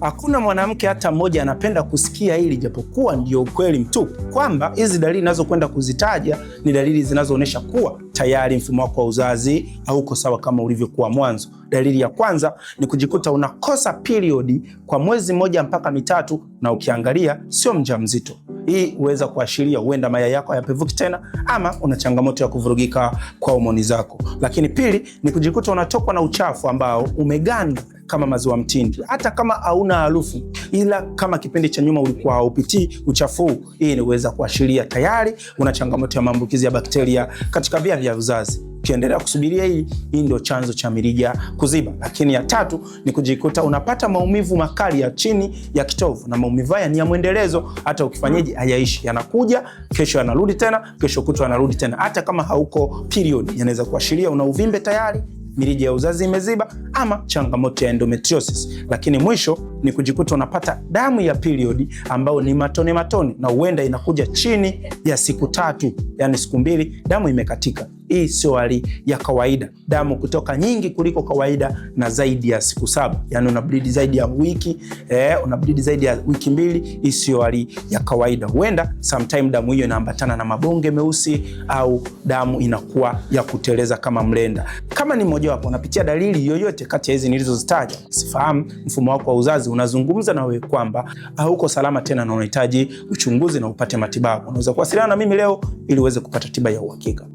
Hakuna mwanamke hata mmoja anapenda kusikia hili, japokuwa ndio ukweli mtupu kwamba hizi dalili ninazokwenda kuzitaja ni dalili zinazoonyesha kuwa tayari mfumo wako wa uzazi hauko sawa kama ulivyokuwa mwanzo. Dalili ya kwanza ni kujikuta unakosa period kwa mwezi mmoja mpaka mitatu, na ukiangalia sio mjamzito. Hii huweza kuashiria huenda mayai yako hayapevuki tena, ama una changamoto ya kuvurugika kwa homoni zako. Lakini pili ni kujikuta unatokwa na uchafu ambao umeganda kama maziwa mtindi, hata kama hauna harufu, ila kama kipindi cha nyuma ulikuwa haupitii uchafu huu. Hii inaweza kuashiria tayari una changamoto ya maambukizi ya bakteria katika via vya uzazi. Ukiendelea kusubiria hii ndio chanzo cha mirija kuziba. Lakini ya tatu ni kujikuta unapata maumivu makali ya chini ya kitovu, na maumivu haya ni ya mwendelezo, hata ukifanyaje hayaishi, yanakuja kesho yanarudi tena, kesho kutwa yanarudi tena, hata kama hauko period. Yanaweza kuashiria una uvimbe tayari, mirija ya uzazi imeziba, ama changamoto ya endometriosis. Lakini mwisho ni kujikuta unapata damu ya period ambayo ni matone matone, na huenda inakuja chini ya siku 3, yani siku 2 damu imekatika. Hii sio hali ya kawaida. Damu kutoka nyingi kuliko kawaida na zaidi ya siku 7, yani una bleed zaidi ya wiki, una bleed zaidi ya wiki 2. Hii sio hali ya kawaida. Huenda sometime damu hiyo inaambatana na mabonge meusi, au damu inakuwa ya kuteleza kama mlenda. Kama ni mmoja wapo unapitia dalili yoyote kati ya hizi nilizozitaja, sifahamu mfumo wako wa uzazi unazungumza na wewe kwamba hauko salama tena na unahitaji uchunguzi na upate matibabu, unaweza kuwasiliana na mimi leo ili uweze kupata tiba ya uhakika.